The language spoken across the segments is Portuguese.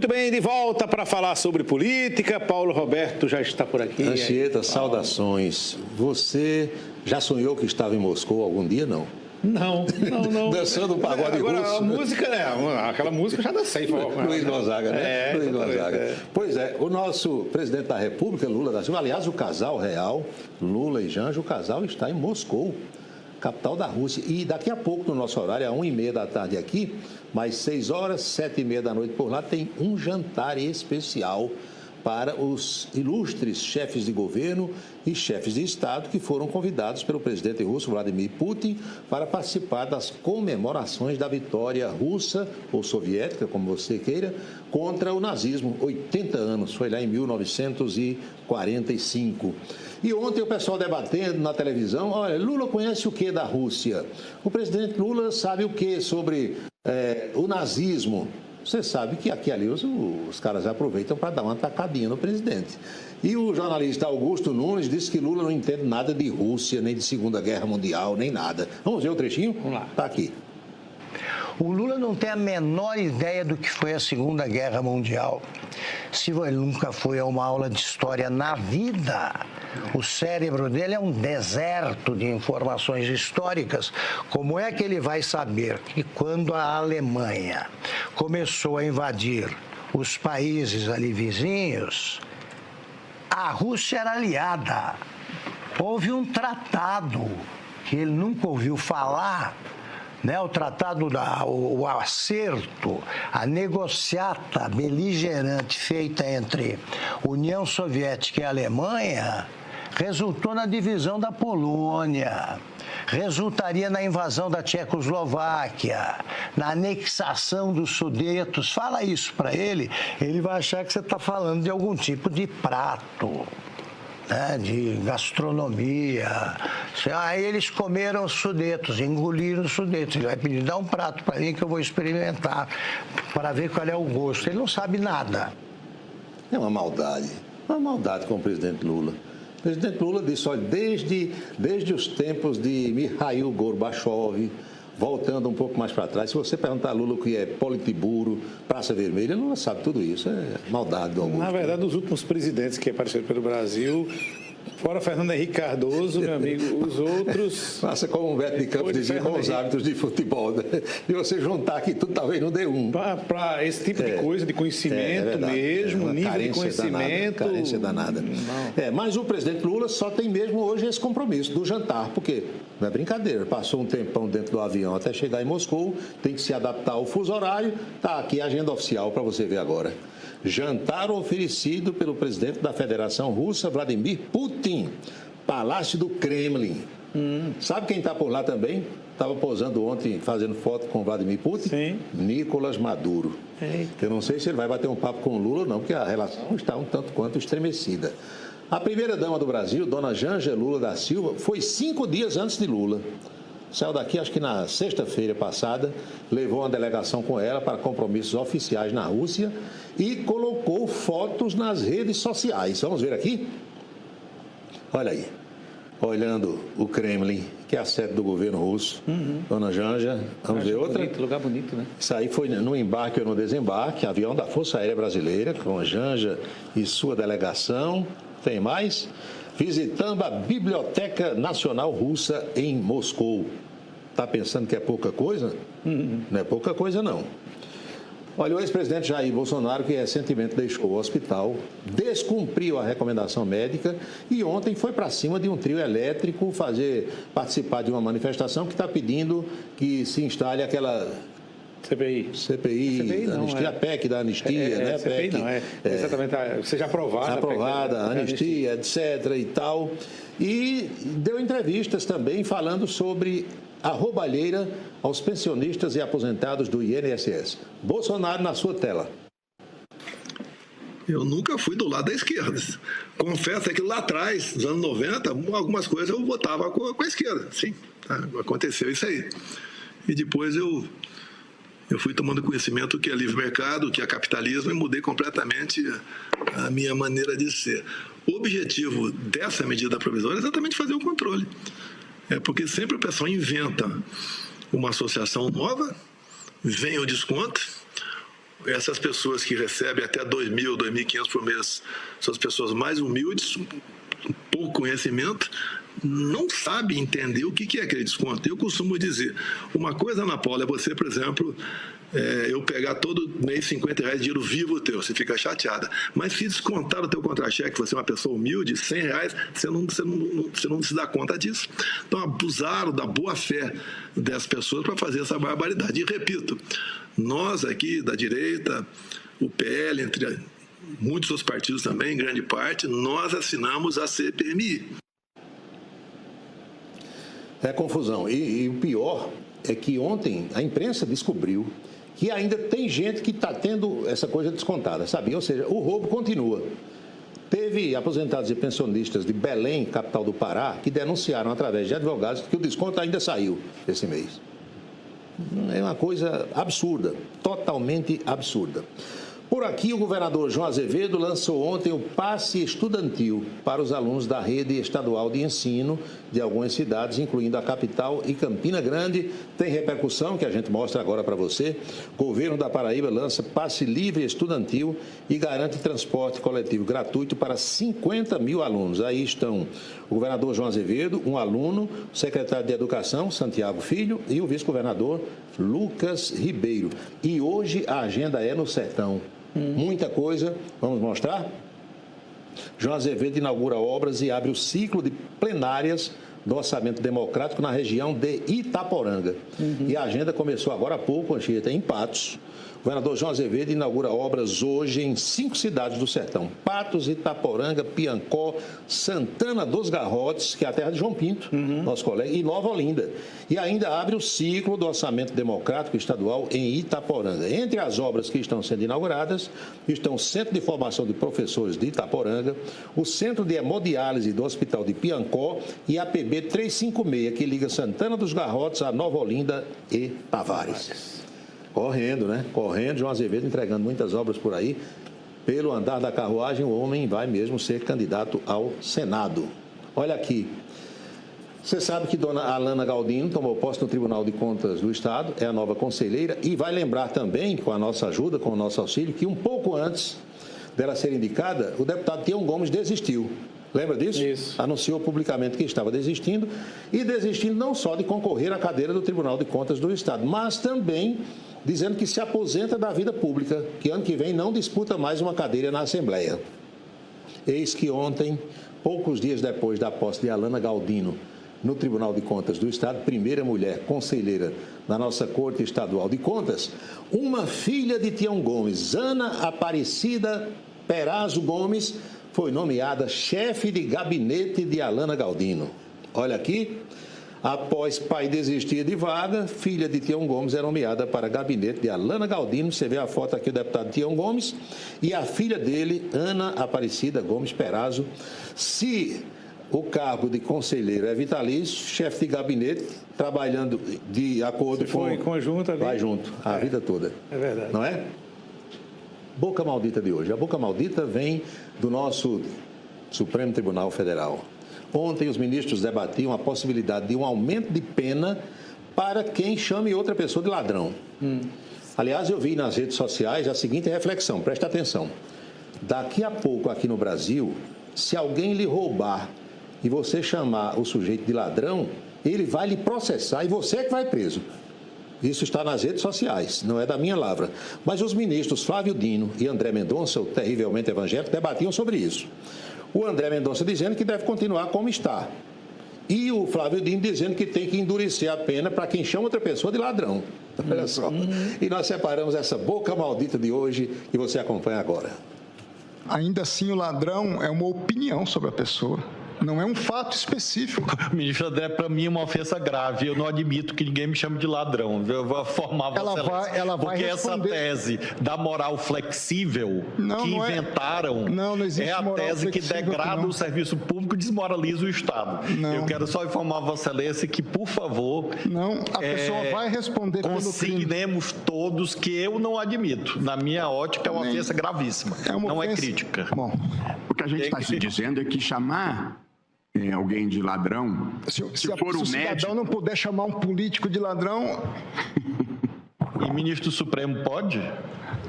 Muito bem, de volta para falar sobre política. Paulo Roberto já está por aqui. Anchieta, saudações. Você já sonhou que estava em Moscou algum dia, não? Não. Dançando um pagode russo. Agora, a música, aquela música eu já dancei. Luiz Gonzaga, né? Luiz Gonzaga. É. Pois é, o nosso presidente da República, Lula da Silva, aliás, o casal real, Lula e Janja, o casal está em Moscou, capital da Rússia. E daqui a pouco, no nosso horário, às 1h30 da tarde aqui, mais 6 horas, 7h30 da noite por lá, tem um jantar especial para os ilustres chefes de governo e chefes de Estado que foram convidados pelo presidente russo Vladimir Putin para participar das comemorações da vitória russa ou soviética, como você queira, contra o nazismo. 80 anos, foi lá em 1945. E ontem o pessoal debatendo na televisão, olha, Lula conhece o que da Rússia? O presidente Lula sabe o que sobre o nazismo? Você sabe que aqui ali os caras aproveitam para dar uma tacadinha no presidente. E o jornalista Augusto Nunes disse que Lula não entende nada de Rússia, nem de Segunda Guerra Mundial, nem nada. Vamos ver o trechinho? Vamos lá. Está aqui. O Lula não tem a menor ideia do que foi a Segunda Guerra Mundial. Se ele nunca foi a uma aula de história na vida, o cérebro dele é um deserto de informações históricas. Como é que ele vai saber que quando a Alemanha começou a invadir os países ali vizinhos, a Rússia era aliada? Houve um tratado que ele nunca ouviu falar, né, o tratado, o acerto, a negociata beligerante feita entre União Soviética e Alemanha resultou na divisão da Polônia, resultaria na invasão da Tchecoslováquia, na anexação dos Sudetos. Fala isso para ele vai achar que você está falando de algum tipo de prato, né, de gastronomia. Aí eles comeram os Sudetos, engoliram os Sudetos. Ele vai pedir, dá um prato para mim que eu vou experimentar, para ver qual é o gosto. Ele não sabe nada. É uma maldade com o presidente Lula. O presidente Lula disse, olha, desde os tempos de Mikhail Gorbachev, voltando um pouco mais para trás, se você perguntar a Lula o que é Politburo, Praça Vermelha, Lula sabe tudo isso, é maldade do Augusto. Na verdade, os últimos presidentes que apareceram pelo Brasil, fora Fernando Henrique Cardoso, meu amigo, os outros... Faça como o Humberto de Campos dizia, com os hábitos de futebol, né? E você juntar aqui tudo, talvez não dê um. Para esse tipo de coisa, de conhecimento mesmo, nível de conhecimento... Carência danada. Mas o presidente Lula só tem mesmo hoje esse compromisso do jantar, porque não é brincadeira, passou um tempão dentro do avião até chegar em Moscou, tem que se adaptar ao fuso horário, tá aqui a agenda oficial para você ver agora. Jantar oferecido pelo presidente da Federação Russa, Vladimir Putin, Palácio do Kremlin. Sabe quem está por lá também? Estava posando ontem, fazendo foto com Vladimir Putin? Sim. Nicolás Maduro. Eita. Eu não sei se ele vai bater um papo com o Lula ou não, porque a relação está um tanto quanto estremecida. A primeira-dama do Brasil, dona Janja Lula da Silva, foi 5 dias antes de Lula. Saiu daqui, acho que na sexta-feira passada, levou uma delegação com ela para compromissos oficiais na Rússia e colocou fotos nas redes sociais. Vamos ver aqui? Olha aí, olhando o Kremlin, que é a sede do governo russo. Dona Janja, vamos ver outra? Bonito, lugar bonito, né? Isso aí foi no embarque ou no desembarque, avião da Força Aérea Brasileira, com a Janja e sua delegação. Tem mais? Visitando a Biblioteca Nacional Russa em Moscou. Está pensando que é pouca coisa? Não é pouca coisa, não. Olha, o ex-presidente Jair Bolsonaro, que recentemente deixou o hospital, descumpriu a recomendação médica e ontem foi para cima de um trio elétrico participar de uma manifestação que está pedindo que se instale aquela... CPI, não, anistia, a PEC da anistia, né? CPI não, exatamente, seja aprovada. Aprovada, anistia, etc. e tal. E deu entrevistas também falando sobre a roubalheira aos pensionistas e aposentados do INSS. Bolsonaro na sua tela. Eu nunca fui do lado da esquerda. Confesso que lá atrás, nos anos 90, algumas coisas eu votava com a esquerda. Sim, aconteceu isso aí. E depois eu fui tomando conhecimento que é livre mercado, que é capitalismo, e mudei completamente a minha maneira de ser. O objetivo dessa medida provisória é exatamente fazer o controle. Porque sempre o pessoal inventa uma associação nova, vem o desconto, essas pessoas que recebem até 2.000, 2.500 por mês, são as pessoas mais humildes, com pouco conhecimento, não sabe entender o que é aquele desconto. Eu costumo dizer, uma coisa, Ana Paula, é você, por exemplo, eu pegar todo mês R$50 dinheiro vivo teu, você fica chateada. Mas se descontar o teu contra-cheque, você é uma pessoa humilde, R$100, você não se dá conta disso. Então, abusaram da boa-fé das pessoas para fazer essa barbaridade. E repito, nós aqui da direita, o PL, entre muitos outros partidos também, em grande parte, nós assinamos a CPMI. É confusão. E o pior é que ontem a imprensa descobriu que ainda tem gente que está tendo essa coisa descontada, sabe? Ou seja, o roubo continua. Teve aposentados e pensionistas de Belém, capital do Pará, que denunciaram através de advogados que o desconto ainda saiu esse mês. É uma coisa absurda, totalmente absurda. Por aqui, o governador João Azevedo lançou ontem o passe estudantil para os alunos da rede estadual de ensino de algumas cidades, incluindo a capital e Campina Grande. Tem repercussão que a gente mostra agora para você. O governo da Paraíba lança passe livre estudantil e garante transporte coletivo gratuito para 50 mil alunos. Aí estão o governador João Azevedo, um aluno, o secretário de Educação, Santiago Filho, e o vice-governador Lucas Ribeiro. E hoje a agenda é no Sertão. Muita coisa, vamos mostrar? João Azevedo inaugura obras e abre o ciclo de plenárias do Orçamento Democrático na região de Itaporanga. E a agenda começou agora há pouco, Anchieta, em Patos. O governador João Azevedo inaugura obras hoje em 5 cidades do Sertão: Patos, Itaporanga, Piancó, Santana dos Garrotes, que é a terra de João Pinto, nosso colega, e Nova Olinda. E ainda abre o ciclo do Orçamento Democrático Estadual em Itaporanga. Entre as obras que estão sendo inauguradas estão o Centro de Formação de Professores de Itaporanga, o Centro de Hemodiálise do Hospital de Piancó e a PB 356, que liga Santana dos Garrotes a Nova Olinda e Tavares. Correndo, né? Correndo, João Azevedo entregando muitas obras por aí. Pelo andar da carruagem, o homem vai mesmo ser candidato ao Senado. Olha aqui. Você sabe que dona Alana Galdino tomou posse no Tribunal de Contas do Estado, é a nova conselheira, e vai lembrar também, com a nossa ajuda, com o nosso auxílio, que um pouco antes dela ser indicada, o deputado Tião Gomes desistiu. Lembra disso? Isso. Anunciou publicamente que estava desistindo, e desistindo não só de concorrer à cadeira do Tribunal de Contas do Estado, mas também dizendo que se aposenta da vida pública, que ano que vem não disputa mais uma cadeira na Assembleia. Eis que ontem, poucos dias depois da posse de Alana Galdino no Tribunal de Contas do Estado, primeira mulher conselheira da nossa Corte Estadual de Contas, uma filha de Tião Gomes, Ana Aparecida Perazzo Gomes, foi nomeada chefe de gabinete de Alana Galdino. Olha aqui, após pai desistir de vaga, filha de Tião Gomes é nomeada para gabinete de Alana Galdino. Você vê a foto aqui do deputado Tião Gomes e a filha dele, Ana Aparecida Gomes Perazzo. Se o cargo de conselheiro é vitalício, chefe de gabinete, trabalhando de acordo com... Foi em conjunto ali. Vai junto, a vida toda. É verdade. Não é? Boca maldita de hoje. A boca maldita vem do nosso Supremo Tribunal Federal. Ontem os ministros debatiam a possibilidade de um aumento de pena para quem chame outra pessoa de ladrão. Aliás, eu vi nas redes sociais a seguinte reflexão, presta atenção. Daqui a pouco aqui no Brasil, se alguém lhe roubar e você chamar o sujeito de ladrão, ele vai lhe processar e você é que vai preso. Isso está nas redes sociais, não é da minha lavra. Mas os ministros Flávio Dino e André Mendonça, o terrivelmente evangélico, debatiam sobre isso. O André Mendonça dizendo que deve continuar como está. E o Flávio Dino dizendo que tem que endurecer a pena para quem chama outra pessoa de ladrão. Olha só. E nós separamos essa boca maldita de hoje e você acompanha agora. Ainda assim, o ladrão é uma opinião sobre a pessoa. Não é um fato específico. Ministro André, para mim é uma ofensa grave. Eu não admito que ninguém me chame de ladrão. Eu vou formar ela vai porque responder. Essa tese da moral flexível que inventaram não existe é a tese que degrada o serviço público e desmoraliza o Estado. Não. Eu quero só informar Vossa Excelência que, por favor... Não, a pessoa vai responder pelo crime. Consignemos todos que eu não admito. Na minha ótica, é uma ofensa gravíssima. Não é crítica. Bom, o que a gente está se dizendo é que chamar alguém de ladrão, se for um médico... Se o cidadão não puder chamar um político de ladrão... E ministro Supremo pode?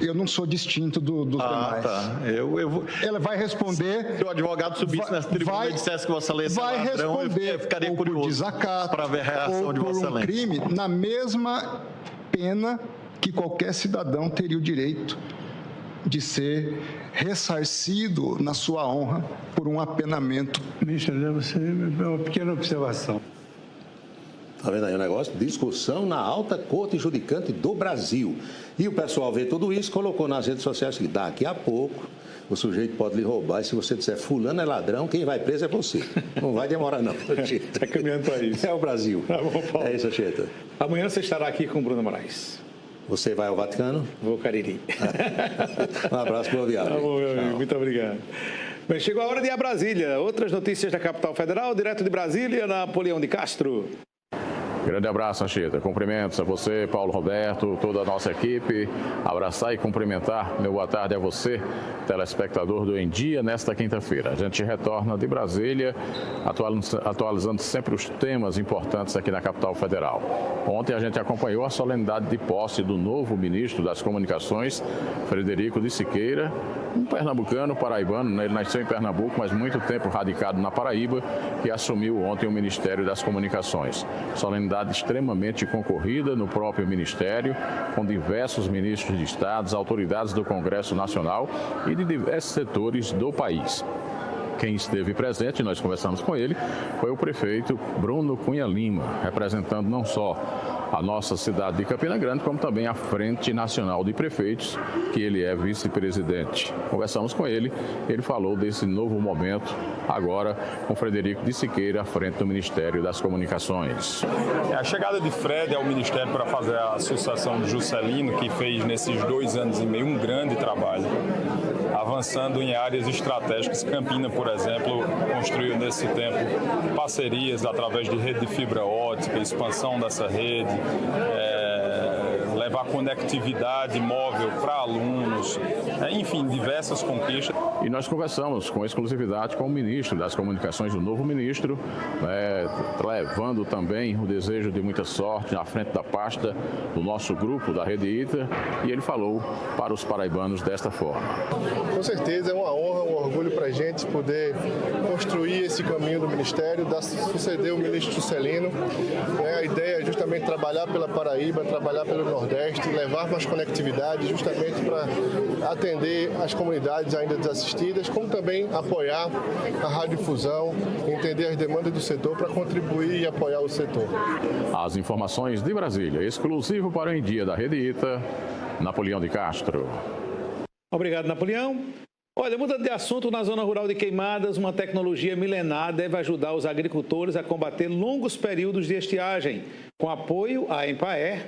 Eu não sou distinto dos demais. Tá. Ela vai responder... Se o advogado subisse nessa tribuna e dissesse que Vossa Excelência é ladrão, eu ficaria curioso para ver a reação de Vossa Excelência. Um crime na mesma pena que qualquer cidadão teria o direito de ser ressarcido na sua honra por um apenamento. Ministro, uma pequena observação. Está vendo aí o negócio? Discussão na alta corte judicante do Brasil. E o pessoal vê tudo isso, colocou nas redes sociais que daqui a pouco o sujeito pode lhe roubar. E se você disser fulano é ladrão, quem vai preso é você. Não vai demorar, não. Está caminhando para isso. É o Brasil. Tá bom, Paulo. É isso, Anchieta. Amanhã você estará aqui com o Bruno Moraes. Você vai ao Vaticano? Vou Cariri. Um abraço, boa viagem. Tá bom, meu amigo. Muito obrigado. Bem, chegou a hora de ir a Brasília. Outras notícias da capital federal, direto de Brasília, Napoleão de Castro. Grande abraço, Anchieta. Cumprimentos a você, Paulo Roberto, toda a nossa equipe. Abraçar e cumprimentar. Meu boa tarde a você, telespectador do Em Dia, nesta quinta-feira. A gente retorna de Brasília, atualizando sempre os temas importantes aqui na capital federal. Ontem a gente acompanhou a solenidade de posse do novo ministro das Comunicações, Frederico de Siqueira, um pernambucano, paraibano. Ele nasceu em Pernambuco, mas muito tempo radicado na Paraíba, que assumiu ontem o Ministério das Comunicações. Solenidade extremamente concorrida no próprio Ministério, com diversos ministros de Estados, autoridades do Congresso Nacional e de diversos setores do país. Quem esteve presente, nós conversamos com ele, foi o prefeito Bruno Cunha Lima, representando não só a nossa cidade de Campina Grande, como também a Frente Nacional de Prefeitos, que ele é vice-presidente. Conversamos com ele, ele falou desse novo momento, agora com Frederico de Siqueira, à frente do Ministério das Comunicações. A chegada de Fred ao Ministério para fazer a sucessão de Juscelino, que fez nesses 2 anos e meio um grande trabalho, avançando em áreas estratégicas. Campina, por exemplo, construiu nesse tempo parcerias através de rede de fibra ótica, expansão dessa rede, levar conectividade móvel para alunos, enfim, diversas conquistas. E nós conversamos com exclusividade com o ministro das Comunicações, o novo ministro, levando também o desejo de muita sorte à frente da pasta do nosso grupo, da Rede ITA, e ele falou para os paraibanos desta forma. Com certeza é uma honra, um orgulho para a gente poder construir esse caminho do Ministério, suceder o ministro Juscelino. A ideia é justamente trabalhar pela Paraíba, trabalhar pelo Nordeste, levar mais conectividade justamente para atender as comunidades ainda desassistidas, como também apoiar a radiodifusão, entender as demandas do setor para contribuir e apoiar o setor. As informações de Brasília, exclusivo para o Em Dia da Rede ITA, Napoleão de Castro. Obrigado, Napoleão. Olha, mudando de assunto, na zona rural de Queimadas, uma tecnologia milenar deve ajudar os agricultores a combater longos períodos de estiagem. Com apoio à Empaer,